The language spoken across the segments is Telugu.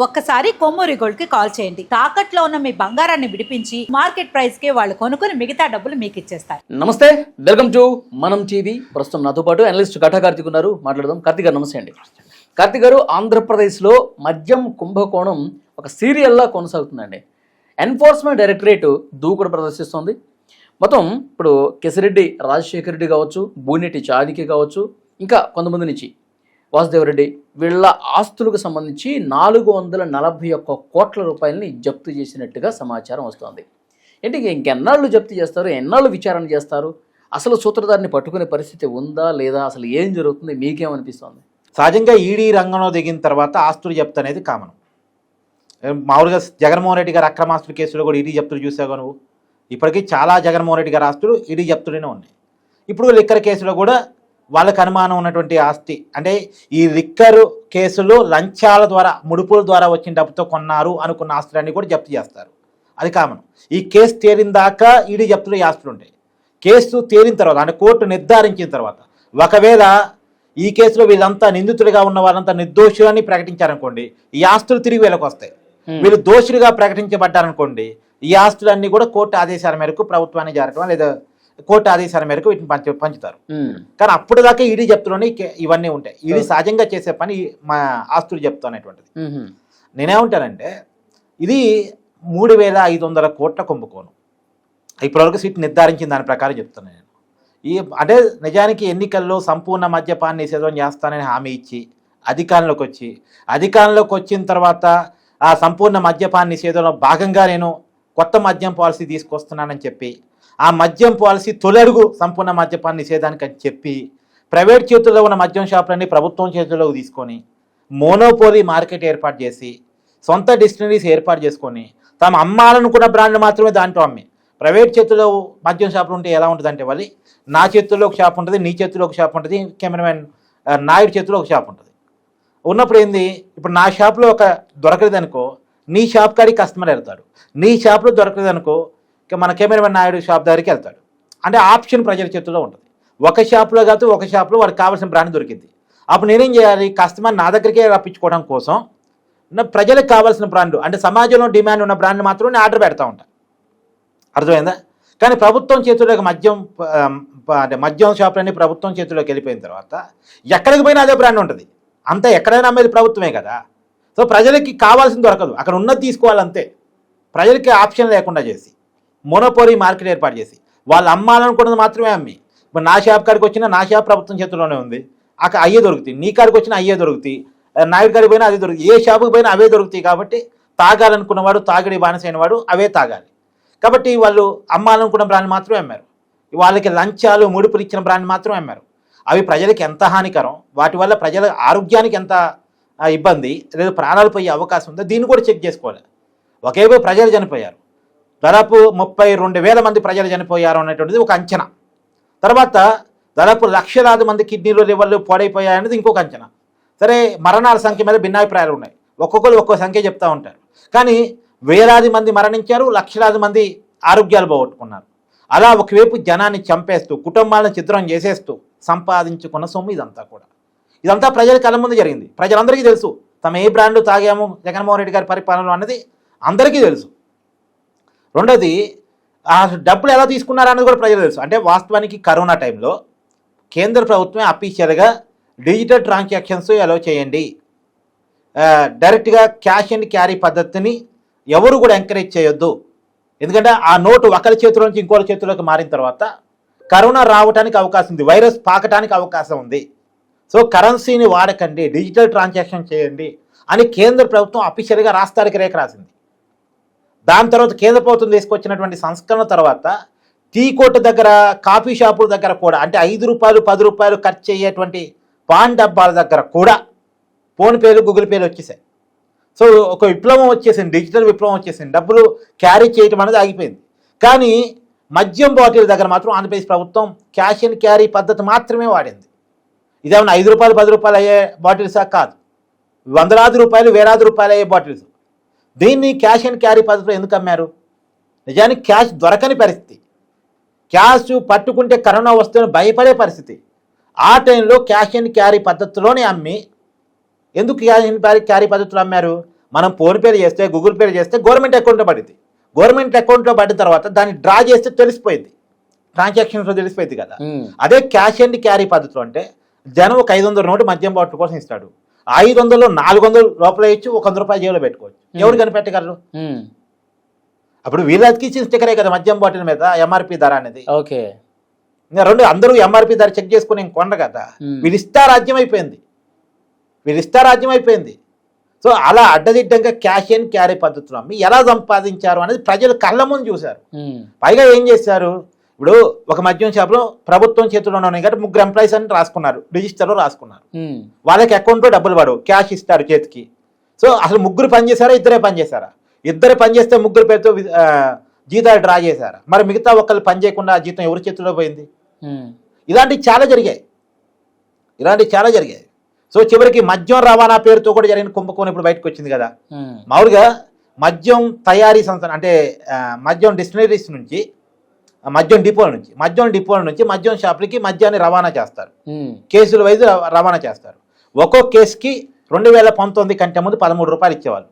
ఒక్కసారి కొమ్మూరి గోల్డ్ కి కాల్ చేయండి. తాకట్లో ఉన్న మీ బంగారాన్ని విడిపించి మార్కెట్ ప్రైస్ కి వాళ్ళు కొనుక్కుని మిగతా డబ్బులు మీకు ఇచ్చేస్తారు. నమస్తే, వెల్కమ్ టు మనం టీవీ. ప్రస్తుతం నాతో పాటు అనలిస్ట్ కటా కార్తిక్ ఉన్నారు. మాట్లాడదాం. కార్తిక్ గారు నమస్తే అండి. కార్తిక్ గారు, ఆంధ్రప్రదేశ్లో మద్యం కుంభకోణం ఒక సీరియల్లా కొనసాగుతుందండి. ఎన్ఫోర్స్మెంట్ డైరెక్టరేట్ దూకుడు ప్రదర్శిస్తోంది. మొత్తం ఇప్పుడు కేసిరెడ్డి రాజశేఖర రెడ్డి కావచ్చు, బూనెటి చాదికి కావచ్చు, ఇంకా కొంతమంది నుంచి వాసుదేవరెడ్డి, వీళ్ళ ఆస్తులకు సంబంధించి 441 కోట్ల రూపాయలని జప్తు చేసినట్టుగా సమాచారం వస్తోంది. ఏంటి, ఇంకెన్నాళ్ళు జప్తు చేస్తారు, ఎన్నాళ్ళు విచారణ చేస్తారు, అసలు సూత్రధారిని పట్టుకునే పరిస్థితి ఉందా లేదా, అసలు ఏం జరుగుతుంది, మీకేమనిపిస్తోంది? సహజంగా ఈడీ రంగంలో దిగిన తర్వాత ఆస్తులు జప్తు అనేది కామన్. మామూలుగా జగన్మోహన్ రెడ్డి గారు అక్రమాస్తుల కేసులో కూడా ఈడీ జప్తులు చూసావు నువ్వు. ఇప్పటికీ చాలా జగన్మోహన్ రెడ్డి గారి ఆస్తులు ఈడీ జప్తులోనే ఉన్నాయి. ఇప్పుడు లిక్కర్ కేసులో కూడా వాళ్ళకి అనుమానం ఉన్నటువంటి ఆస్తి, అంటే ఈ లిక్కర్ కేసులో లంచాల ద్వారా, ముడుపుల ద్వారా వచ్చిన డబ్బుతో కొన్నారు అనుకున్న ఆస్తులన్నీ కూడా జప్తు చేస్తారు. అది కామన్. ఈ కేసు తేలిన దాకా ఈడీ జప్తులు ఈ ఆస్తులు ఉంటాయి. కేసు తేలిన తర్వాత, అంటే కోర్టు నిర్ధారించిన తర్వాత, ఒకవేళ ఈ కేసులో వీళ్ళంతా నిందితులుగా ఉన్న వాళ్ళంతా నిర్దోషులని ప్రకటించారనుకోండి, ఈ ఆస్తులు తిరిగి వీళ్ళకి వస్తాయి. వీళ్ళు దోషులుగా ప్రకటించబడ్డారనుకోండి, ఈ ఆస్తులన్నీ కూడా కోర్టు ఆదేశాల మేరకు ప్రభుత్వాన్ని జరగడం లేదా కోర్టు ఆదేశాల మేరకు వీటిని పంచుతారు. కానీ అప్పుడు దాకా ఈడీ జప్తులోనే ఇవన్నీ ఉంటాయి. ఈడీ సహజంగా చేసే పని మా ఆస్తులు జప్తు అనేటువంటిది. నేనేమంటానంటే, ఇది 3,500 కోట్ల కుంభకోణం. ఇప్పటివరకు సీట్ నిర్ధారించిన దాని ప్రకారం చెప్తున్నాను నేను. అంటే నిజానికి ఎన్నికల్లో సంపూర్ణ మద్యపాన నిషేధం చేస్తానని హామీ ఇచ్చి అధికారంలోకి వచ్చిన తర్వాత ఆ సంపూర్ణ మద్యపాన నిషేధంలో భాగంగా నేను కొత్త మద్యం పాలసీ తీసుకొస్తున్నానని చెప్పి, ఆ మద్యం పాలసీ తొలడుగు సంపూర్ణ మద్యపాన నిషేధానికి అని చెప్పి, ప్రైవేట్ చేతుల్లో ఉన్న మద్యం షాపులన్నీ ప్రభుత్వం చేతుల్లోకి తీసుకొని మోనోపోలీ మార్కెట్ ఏర్పాటు చేసి, సొంత డిస్టిలరీస్ ఏర్పాటు చేసుకొని, తాము అమ్మాలనుకున్న బ్రాండ్లు మాత్రమే దాంట్లో అమ్మి, ప్రైవేట్ చేతుల్లో మద్యం షాపులు ఉంటే ఎలా ఉంటుందంటే, వాళ్ళు నా చేతుల్లో ఒక షాప్ ఉంటుంది, నీ చేతుల్లో ఒక షాప్ ఉంటుంది, కెమెరామెన్ నాయుడు చేతుల్లో ఒక షాప్ ఉంటుంది. ఉన్నప్పుడు ఏంది, ఇప్పుడు నా షాప్లో ఒక దొరకలేదనుకో, నీ షాప్ కాడికి కస్టమర్ వెళ్తాడు. నీ షాప్లో దొరకలేదనుకో, మన కెమెరామెన్ నాయుడు షాప్ దగ్గరికి వెళ్తాడు. అంటే ఆప్షన్ ప్రజల చేతుల్లో ఉంటుంది. ఒక షాప్లో కాదు, ఒక షాప్లో వాడికి కావాల్సిన బ్రాండ్ దొరికింది. అప్పుడు నేనేం చేయాలి, కస్టమర్ నా దగ్గరికే రప్పించుకోవడం కోసం ప్రజలకు కావాల్సిన బ్రాండ్, అంటే సమాజంలో డిమాండ్ ఉన్న బ్రాండ్ మాత్రం నేను ఆర్డర్ పెడతా ఉంటాను. అర్థమైందా? కానీ ప్రభుత్వం చేతుల్లోకి మద్యం షాపులన్నీ ప్రభుత్వం చేతుల్లోకి వెళ్ళిపోయిన తర్వాత ఎక్కడికి పోయినా అదే బ్రాండ్ ఉంటుంది. అంతా ఎక్కడైనా అమ్మేది ప్రభుత్వమే కదా. సో ప్రజలకి కావాల్సింది దొరకదు, అక్కడ ఉన్నది తీసుకోవాలంతే. ప్రజలకి ఆప్షన్ లేకుండా చేసి మోనోపోలీ మార్కెట్ ఏర్పాటు చేసి వాళ్ళు అమ్మాలనుకున్నది మాత్రమే అమ్మి, ఇప్పుడు నా షాప్ కాడికి వచ్చినా నా షాప్ ప్రభుత్వం చేతుల్లోనే ఉంది, అక్కడ అయ్యే దొరుకుతాయి. నీ కాడికి వచ్చినా అయ్యే దొరుకుతాయి, నాయుడు కాడికి పోయినా అదే దొరుకుతాయి, ఏ షాపుకి పోయినా అవే దొరుకుతాయి. కాబట్టి తాగాలనుకున్నవాడు, తాగిడి బానిసైన వాడు అవే తాగాలి. కాబట్టి వాళ్ళు అమ్మాలనుకున్న బ్రాండ్ మాత్రమే అమ్మారు. వాళ్ళకి లంచాలు ముడుపులు ఇచ్చిన బ్రాండ్ మాత్రమే అమ్మారు. అవి ప్రజలకి ఎంత హానికరం, వాటి వల్ల ప్రజల ఆరోగ్యానికి ఎంత ఇబ్బంది లేదా ప్రాణాలు పోయే అవకాశం ఉందో దీన్ని కూడా చెక్ చేసుకోవాలి. ఒకేవో ప్రజలు చనిపోయారు, దాదాపు 32,000 మంది ప్రజలు చనిపోయారు అనేటువంటిది ఒక అంచనా. తర్వాత దాదాపు లక్షలాది మంది కిడ్నీలు, లివర్లు పాడైపోయాయనేది ఇంకొక అంచనా. సరే, మరణాల సంఖ్య మీద భిన్నాభిప్రాయాలు ఉన్నాయి, ఒక్కొక్కరు ఒక్కో సంఖ్య చెప్తూ ఉంటారు. కానీ వేలాది మంది మరణించారు, లక్షలాది మంది ఆరోగ్యాలు పోగొట్టుకున్నారు. అలా ఒకవైపు జనాన్ని చంపేస్తూ, కుటుంబాలను చిత్రం చేసేస్తూ సంపాదించుకున్న సొమ్ము ఇదంతా ప్రజల కళ్ళ ముందు జరిగింది. ప్రజలందరికీ తెలుసు తమ ఏ బ్రాండ్లు తాగాము జగన్మోహన్ రెడ్డి గారి పరిపాలనలో అన్నది అందరికీ తెలుసు. రెండోది, ఆ డబ్బులు ఎలా తీసుకున్నారు అన్నది కూడా ప్రజలు తెలుసు. అంటే వాస్తవానికి కరోనా టైంలో కేంద్ర ప్రభుత్వమే అఫీషియల్గా డిజిటల్ ట్రాన్సాక్షన్స్ అలౌ చేయండి, డైరెక్ట్గా క్యాష్ అండ్ క్యారీ పద్ధతిని ఎవరు కూడా ఎంకరేజ్ చేయొద్దు. ఎందుకంటే ఆ నోటు ఒకరి చేతిలో నుంచి ఇంకోరి చేతిలోకి మారిన తర్వాత కరోనా రావడానికి అవకాశం ఉంది, వైరస్ పాకటానికి అవకాశం ఉంది. సో కరెన్సీని వాడకండి, డిజిటల్ ట్రాన్సాక్షన్ చేయండి అని కేంద్ర ప్రభుత్వం అఫీషియల్గా రాష్ట్రానికి రేఖ రాసింది. దాని తర్వాత కేంద్ర ప్రభుత్వం తీసుకొచ్చినటువంటి సంస్కరణ తర్వాత టీ కొట్టు దగ్గర, కాఫీ షాపుల దగ్గర కూడా, అంటే 5 రూపాయలు 10 రూపాయలు ఖర్చు అయ్యేటువంటి పాన్ డబ్బాల దగ్గర కూడా ఫోన్పేలు, గూగుల్ పేలు వచ్చేసాయి. సో ఒక విప్లవం వచ్చేసింది, డిజిటల్ విప్లవం వచ్చేసింది. డబ్బులు క్యారీ చేయడం అనేది ఆగిపోయింది. కానీ మద్యం బాటిల్ దగ్గర మాత్రం ఆంధ్రప్రదేశ్ ప్రభుత్వం క్యాష్ అండ్ క్యారీ పద్ధతి మాత్రమే వాడింది. ఇదేమన్నా 5 రూపాయలు 10 రూపాయలు అయ్యే బాటిల్సా? కాదు, వందలాది రూపాయలు, వేలాది రూపాయలు అయ్యే బాటిల్స్. దీన్ని క్యాష్ అండ్ క్యారీ పద్ధతిలో ఎందుకు అమ్మారు? నిజానికి క్యాష్ దొరకని పరిస్థితి, క్యాష్ పట్టుకుంటే కరోనా వస్తుందని భయపడే పరిస్థితి. ఆ టైంలో క్యాష్ అండ్ క్యారీ పద్ధతిలోనే అమ్మి, ఎందుకు క్యాష్ అండ్ క్యారీ పద్ధతిలో అమ్మారు? మనం ఫోన్పే చేస్తే గూగుల్ పే చేస్తే గవర్నమెంట్ అకౌంట్లో పడింది. గవర్నమెంట్ అకౌంట్లో పడిన తర్వాత దాన్ని డ్రా చేస్తే తెలిసిపోయింది, ట్రాన్సాక్షన్స్లో తెలిసిపోయింది కదా. అదే క్యాష్ అండ్ క్యారీ పద్ధతిలో అంటే జనం ఒక 500 నోటు మద్యం బాటిల్ కోసం ఇస్తాడు. 500లో 400 లోపల వేయచ్చు, 100 రూపాయలు జేబులో పెట్టుకోవచ్చు. ఎవరు కనిపెట్టగలరు? అప్పుడు వీళ్ళకి ఇచ్చిన స్టిక్కరే కదా మద్యం బాటిల్ మీద ఎంఆర్పి ధర అనేది. ఓకే, ఇంకా రెండు అందరూ ఎంఆర్పి ధర చెక్ చేసుకుని ఇంకొండ కదా. వీళ్ళు ఇష్టారాజ్యం అయిపోయింది. సో అలా అడ్డదిడ్డంగా క్యాష్ అండ్ క్యారీ పద్ధతిలో అమ్మి ఎలా సంపాదించారు అనేది ప్రజలు కళ్ళ ముందు చూశారు. పైగా ఏం చేశారు, ఇప్పుడు ఒక మద్యం షాప్లో ప్రభుత్వం చేతిలో ఉన్నాయి కాబట్టి 3 ఎంప్లాయీస్ అని రాసుకున్నారు, రిజిస్టర్లో రాసుకున్నారు. వాళ్ళకి అకౌంట్లో డబ్బులు పడవు, క్యాష్ ఇస్తారు చేతికి. సో అసలు 3 పని చేశారా, 2 పని చేశారా? 2 పని చేస్తే 3 పేరుతో జీతాలు డ్రా చేశారా? మరి మిగతా ఒక్కళ్ళు పని చేయకుండా ఆ జీతం ఎవరి చేతిలో పోయింది? ఇలాంటివి చాలా జరిగాయి. సో చివరికి మద్యం రవాణా పేరుతో కూడా జరిగిన కుంభకోణం ఇప్పుడు బయటకు వచ్చింది కదా. మామూలుగా మద్యం తయారీ సంస్థ అంటే మద్యం డిస్టిలరీస్ నుంచి, మద్యం డిపోల నుంచి మద్యం షాపులకి మద్యాన్ని రవాణా చేస్తారు, కేసుల వైజ్ రవాణా చేస్తారు. ఒక్కొక్క కేసుకి 2019 కంటే ముందు 13 రూపాయలు ఇచ్చేవాళ్ళు.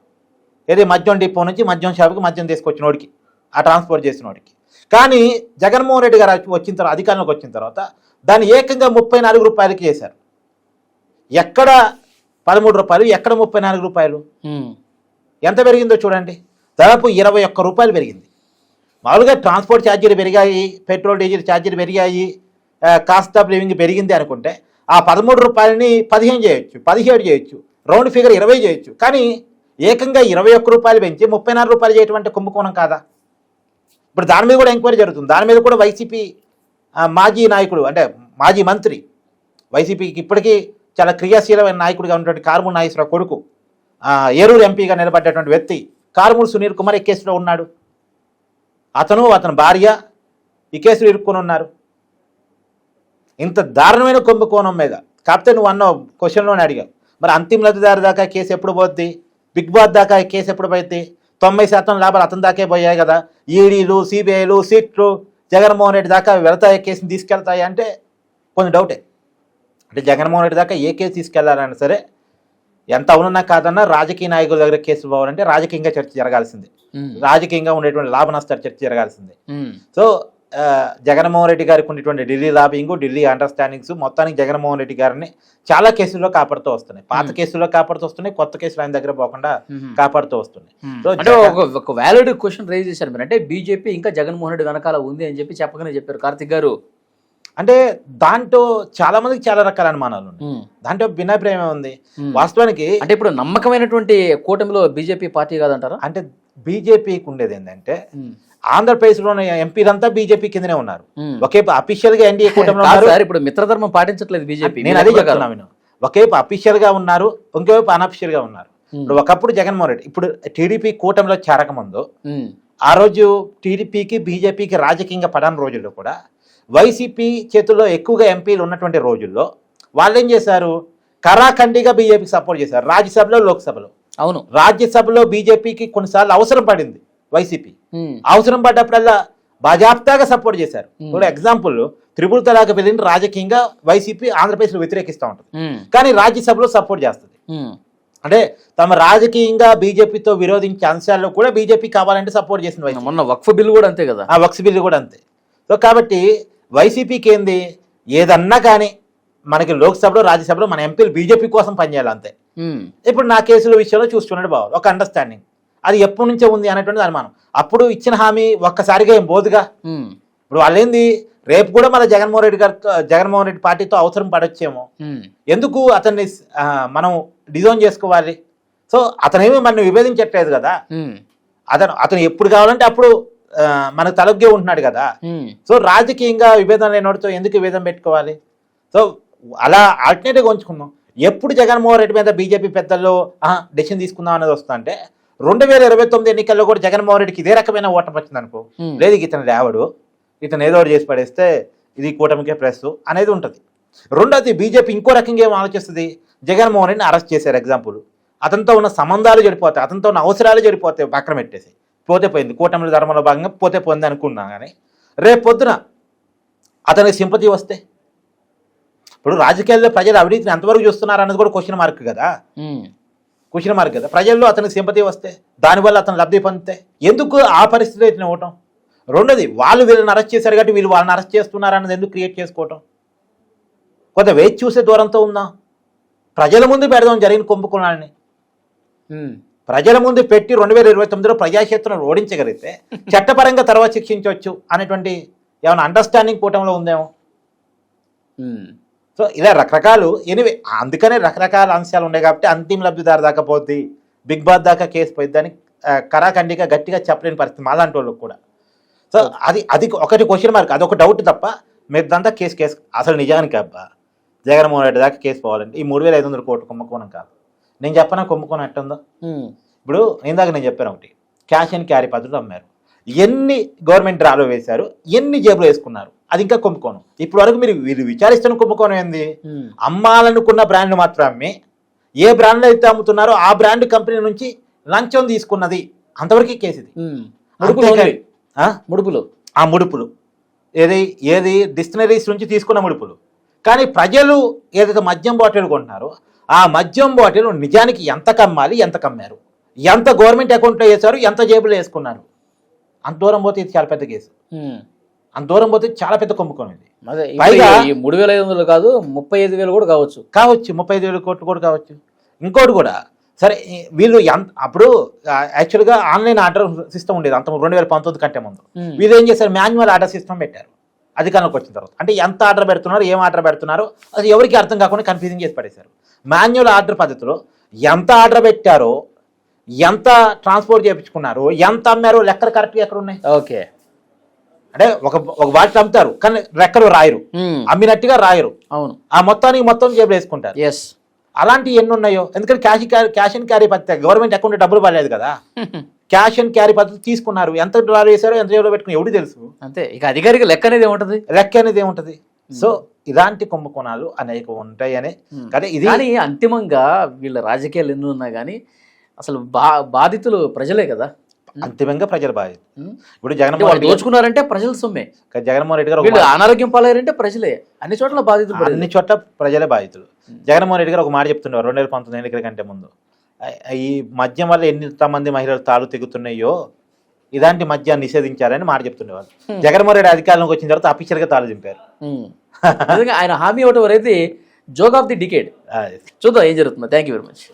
ఏది మద్యం డిపో నుంచి మద్యం షాపుకి మద్యం తీసుకొచ్చిన వాడికి, ఆ ట్రాన్స్పోర్ట్ చేసిన వాడికి. కానీ జగన్మోహన్ రెడ్డి గారు వచ్చిన తర్వాత, అధికారంలోకి వచ్చిన తర్వాత దాన్ని ఏకంగా 34 రూపాయలకి చేశారు. ఎక్కడ 13 రూపాయలు, ఎక్కడ 34 రూపాయలు? ఎంత పెరిగిందో చూడండి, దాదాపు 21 రూపాయలు పెరిగింది. మామూలుగా ట్రాన్స్పోర్ట్ ఛార్జీలు పెరిగాయి, పెట్రోల్ డీజిల్ ఛార్జీలు పెరిగాయి, కాస్ట్ ఆఫ్ లివింగ్ పెరిగింది అనుకుంటే ఆ 13 రూపాయలని 15 చేయొచ్చు, 17 చేయొచ్చు, రౌండ్ ఫిగర్ 20 చేయొచ్చు. కానీ ఏకంగా 21 రూపాయలు పెంచి 34 రూపాయలు చేయటువంటి కుంభకోణం కాదా? ఇప్పుడు దాని మీద కూడా ఎంక్వైరీ జరుగుతుంది. దాని మీద కూడా వైసీపీ మాజీ నాయకుడు, అంటే మాజీ మంత్రి, వైసీపీకి ఇప్పటికీ చాలా క్రియాశీలమైన నాయకుడిగా ఉన్నటువంటి కారుమూరి నాగేశ్వరరావు కొడుకు, ఏరూరు ఎంపీగా నిలబడ్డటువంటి వ్యక్తి కారుమూరి సునీల్ కుమార్ ఈ కేసులో ఉన్నాడు. అతని భార్య ఈ కేసులో ఇరుక్కుని ఉన్నారు. ఇంత దారుణమైన కుంభకోణం మీద కాకపోతే నువ్వు అన్న క్వశ్చన్లోనే అడిగావు, మరి అంతిమ లబ్ధిదారు దాకా కేసు ఎప్పుడు పోద్ది, బిగ్ బాస్ దాకా కేసు ఎప్పుడు పోయింది? 90% లాభాలు అతని దాకే పోయాయి కదా. ఈడీలు, సిబిఐలు, సిట్లు జగన్మోహన్ రెడ్డి దాకా వెళతాయి, కేసుని తీసుకెళ్తాయి అంటే కొంచెం డౌటే. అంటే జగన్మోహన్ రెడ్డి దాకా ఏ కేసు తీసుకెళ్లాలన్నా సరే, ఎంత అవునన్నా కాదన్నా రాజకీయ నాయకుల దగ్గర కేసులు పోవాలంటే రాజకీయంగా చర్చ జరగాల్సిందే, రాజకీయంగా ఉండేటువంటి లాభ నష్టాలు చర్చ జరగాల్సిందే. సో జగన్మోహన్ రెడ్డి గారికి ఉండేటువంటి ఢిల్లీ లాబింగ్, ఢిల్లీ అండర్స్టాండింగ్స్ మొత్తానికి జగన్మోహన్ రెడ్డి గారిని చాలా కేసుల్లో కాపాడుతూ వస్తున్నాయి. పాత కేసుల్లో కాపాడుతూ వస్తున్నాయి, కొత్త కేసులు ఆయన దగ్గర పోకుండా కాపాడుతూ వస్తున్నాయి. అంటే ఒక వ్యాలిడ్ క్వశ్చన్ రైజ్ చేశారు మీరు, అంటే బీజేపీ ఇంకా జగన్మోహన్ రెడ్డి వెనకాల ఉంది అని చెప్పి చెప్పగానే చెప్పారు కార్తిక్ గారు. అంటే దాంట్లో చాలా మందికి చాలా రకాల అనుమానాలు ఉన్నాయి, దాంట్లో భిన్నాభిప్రాయం ఉంది వాస్తవానికి. అంటే ఇప్పుడు నమ్మకమైనటువంటి కూటమిలో బీజేపీ పార్టీ కాదంటారా? అంటే బీజేపీకి ఉండేది ఏంటంటే ఆంధ్రప్రదేశ్లోని ఎంపీలంతా బీజేపీ కిందనే ఉన్నారు, ఒకే అఫీషియల్ గా ఎన్డీఏ కూటమిలో ఉన్నారు. ఇప్పుడు మిత్రధర్మం పాటించట్లేదు బీజేపీ, నేను అదే చెప్తున్నాను. ఒకేవైపు అఫీషియల్ గా ఉన్నారు, ఇంకోవైపు అనఫీషియల్ గా ఉన్నారు. ఇప్పుడు ఒకప్పుడు జగన్మోహన్ రెడ్డి, ఇప్పుడు టీడీపీ కూటమిలో చేరకముందు ఆ రోజు టీడీపీకి బీజేపీకి రాజకీయంగా పడని రోజుల్లో కూడా వైసీపీ చేతుల్లో ఎక్కువగా ఎంపీలు ఉన్నటువంటి రోజుల్లో వాళ్ళు ఏం చేశారు, కరాఖండిగా బీజేపీకి సపోర్ట్ చేశారు, రాజ్యసభలో లోక్సభలో. అవును, రాజ్యసభలో బీజేపీకి కొన్నిసార్లు అవసరం పడింది, వైసీపీ అవసరం పడ్డప్పుడల్లా బాజాప్తాగా సపోర్ట్ చేశారు. ఇప్పుడు ఎగ్జాంపుల్ త్రిపుల్ తలాక్ బిల్లుని రాజకీయంగా వైసీపీ ఆంధ్రప్రదేశ్లో వ్యతిరేకిస్తూ ఉంటుంది, కానీ రాజ్యసభలో సపోర్ట్ చేస్తుంది. అంటే తమ రాజకీయంగా బీజేపీతో విరోధించే అంశాల్లో కూడా బీజేపీ కావాలంటే సపోర్ట్ చేసింది. మొన్న వక్ఫ్ బిల్లు కూడా అంతే కదా, ఆ వక్ఫ్ బిల్లు కూడా అంతే. సో కాబట్టి వైసీపీకి ఏంది, ఏదన్నా కానీ మనకి లోక్సభలో రాజ్యసభలో మన ఎంపీలు బీజేపీ కోసం పనిచేయాలి అంతే. ఇప్పుడు నా కేసుల విషయంలో చూస్తున్నాడు బాబు, ఒక అండర్స్టాండింగ్ అది ఎప్పటి నుంచో ఉంది అనేటువంటిది అనుమానం. అప్పుడు ఇచ్చిన హామీ ఒక్కసారిగా ఏం బోదుగా. ఇప్పుడు వాళ్ళేంది, రేపు కూడా మన జగన్మోహన్ రెడ్డి పార్టీతో అవసరం పడొచ్చేమో, ఎందుకు అతన్ని మనం డిజైన్ చేసుకోవాలి. సో అతనేమి మనం విభేదించట్లేదు కదా, అతను ఎప్పుడు కావాలంటే అప్పుడు మనకు తలగ్గే ఉంటున్నాడు కదా. సో రాజకీయంగా విభేదం లేనివాడితో ఎందుకు విభేదం పెట్టుకోవాలి. సో అలా ఆల్టర్నేటివ్గా ఉంచుకుందాం. ఎప్పుడు జగన్మోహన్ రెడ్డి మీద బీజేపీ పెద్దల్లో డెసిషన్ తీసుకుందాం అనేది వస్తా అంటే 2029 ఎన్నికల్లో కూడా జగన్మోహన్ రెడ్డికి ఇదే రకమైన ఓటమి వచ్చింది అనుకో, లేదు ఇతను లేవడు, ఇతను ఏదో చేసి పడేస్తే ఇది కూటమికే ప్రెస్ అనేది ఉంటుంది. రెండోది బీజేపీ ఇంకో రకంగా ఏం ఆలోచిస్తుంది, జగన్మోహన్ రెడ్డిని అరెస్ట్ చేశారు ఎగ్జాంపుల్, అతనితో ఉన్న సంబంధాలు చెడిపోతాయి, అతనితో ఉన్న అవసరాలు చెడిపోతాయి, పక్కన పెట్టేసి పోతే పోయింది, కూటమి ధర్మంలో భాగంగా పోతే పోయింది అనుకున్నా. కానీ రేపు పొద్దున అతనికి సింపతి వస్తే, ఇప్పుడు రాజకీయాల్లో ప్రజలు అవినీతిని ఎంతవరకు చూస్తున్నారు అన్నది కూడా క్వశ్చన్ మార్క్ కదా. క్వశ్చన్ మార్క్ కదా. ప్రజల్లో అతనికి సింపతి వస్తే దానివల్ల అతను లబ్ధి పొందితే ఎందుకు ఆ పరిస్థితిలో ఇట్లా ఇవ్వటం? రెండోది, వాళ్ళు వీళ్ళని అరెస్ట్ చేశారు కాబట్టి వీళ్ళు వాళ్ళని అరెస్ట్ చేస్తున్నారు అన్నది ఎందుకు క్రియేట్ చేసుకోవటం? కొంత వేచి చూసే దూరంతో ఉందాం. ప్రజల ముందు పెడదాం జరిగిన కుంభకోణాన్ని. ప్రజల ముందు పెట్టి 2029లో ప్రజాక్షేత్రం ఓడించగలిగితే చట్టపరంగా తర్వాత శిక్షించవచ్చు అనేటువంటి ఏమైనా అండర్స్టాండింగ్ కూటంలో ఉందేమో. సో ఇలా రకరకాలు ఎనివే, అందుకనే రకరకాల అంశాలు ఉన్నాయి కాబట్టి అంతిమ లబ్ధిదారు దాకా పోద్ది, బిగ్ బాస్ దాకా కేసు పోయిద్ది అని కరాఖండిగా గట్టిగా చెప్పలేని పరిస్థితి మాలాంటి వాళ్ళకి కూడా. సో అది ఒకటి క్వశ్చన్ మార్క్, అదొక డౌట్ తప్ప మీదంతా కేసు అసలు నిజానికి అబ్బా జగన్మోహన్ రెడ్డి దాకా కేసు పోవాలంటే ఈ 3,500 కోట్ల కుంభకోణం కాదు. నేను చెప్పనా కుంభకోణం ఎట్టుందో. ఇప్పుడు ఇందాక నేను చెప్పాను ఒకటి, క్యాష్ అండ్ క్యారీ పద్ధతులు అమ్మారు, ఎన్ని గవర్నమెంట్ డ్రాలో వేశారు, ఎన్ని జేబులో వేసుకున్నారు, అది ఇంకా కుంభకోణం. ఇప్పటి వరకు వీళ్ళు విచారిస్తున్న కుంభకోణం ఏంది? అమ్మాలనుకున్న బ్రాండ్ మాత్రం అమ్మి ఏ బ్రాండ్లో అయితే అమ్ముతున్నారో ఆ బ్రాండ్ కంపెనీ నుంచి లంచం తీసుకున్నది, అంతవరకు కేసు ఇది. ముడుపులు ఏది డిస్టిలరీస్ నుంచి తీసుకున్న ముడుపులు. కానీ ప్రజలు ఏదైతే మద్యం బాటిల్ కొంటున్నారో ఆ మద్యం బాటిల్ నిజానికి ఎంత కమ్మాలి, ఎంత కమ్మారు, ఎంత గవర్నమెంట్ అకౌంట్లో వేశారు, ఎంత జేబులో వేసుకున్నారు, అంత దూరం పోతే ఇది చాలా పెద్ద కేసు. అంత దూరం పోతే చాలా పెద్ద కుంభకోణం ఇది. పైగా 3,500 కాదు 35,000 కూడా కావచ్చు 35,000 కోట్లు కూడా కావచ్చు. ఇంకోటి కూడా సరే, వీళ్ళు అప్పుడు యాక్చువల్గా ఆన్లైన్ ఆర్డర్ సిస్టమ్ ఉండేది అంత 2019 కంటే ముందు. వీళ్ళు ఏం చేశారు, మాన్యువల్ ఆర్డర్ సిస్టమ్ పెట్టారు అధికారంలోకి వచ్చిన తర్వాత. అంటే ఎంత ఆర్డర్ పెడుతున్నారు, ఏం ఆర్డర్ పెడుతున్నారో అది ఎవరికి అర్థం కాకుండా కన్ఫ్యూజింగ్ చేసి పడేశారు. మాన్యువల్ ఆర్డర్ పద్ధతిలో ఎంత ఆర్డర్ పెట్టారో, ఎంత ట్రాన్స్పోర్ట్ చేయించుకున్నారు, ఎంత అమ్మారో లెక్కలు కరెక్ట్గా ఎక్కడ ఉన్నాయి. ఓకే, అంటే ఒక బాటిల్ అమ్ముతారు కానీ రెక్కలు రాయరు, అమ్మినట్టుగా రాయరు. అవును, ఆ మొత్తం జేబులు వేసుకుంటారు. ఎస్, అలాంటివి ఎన్ని ఉన్నాయో. ఎందుకంటే క్యాష్ అండ్ క్యారీ పద్ధతి, గవర్నమెంట్ అకౌంట్ డబ్బులు పడలేదు కదా, క్యాష్ అండ్ క్యారీ పద్ధతి తీసుకున్నారు. ఎంత డ్రా చేశారో, ఎంత జేబులో పెట్టుకుని ఎవరు తెలుసు. అంతే, ఇక అధికారికి లెక్క అనేది ఏముంటది. సో ఇలాంటి కుంభకోణాలు అనేక ఉంటాయి అనే కదా ఇది. కానీ అంతిమంగా వీళ్ళ రాజకీయాలు ఎన్ని ఉన్నా కానీ అసలు బాధితులు ప్రజలే కదా. అంతిమంగా ప్రజల బాధ్యత. ఇప్పుడు జగన్మోహన్ రెడ్డి దోచుకున్నారంటే ప్రజల సొమ్మే. జగన్మోహన్ రెడ్డి గారు వీళ్ళు అనారోగ్యం పాలయ్యారంటే ప్రజలే. అన్ని చోట్ల బాధితులు, అన్ని చోట్ల ప్రజలే బాధితులు. జగన్మోహన్ రెడ్డి గారు ఒక మాట చెప్తున్నారు 2019 ఎన్నికల కంటే ముందు, ఈ మద్యం వల్ల ఎంతమంది మహిళలు తాళు తెగుతున్నాయో ఇలాంటి మద్యాన్ని నిషేధించారని మాట చెప్తుండేవాళ్ళు. జగన్మోహన్ రెడ్డి అధికారంలోకి వచ్చిన తర్వాత అఫీషియల్ గా తాళు దింపారు. ఆయన హామీ ఇవ్వటం అనేది జోక్ ఆఫ్ ది డికేడ్. చూద్దాం ఏం జరుగుతుందో. Thank you very much.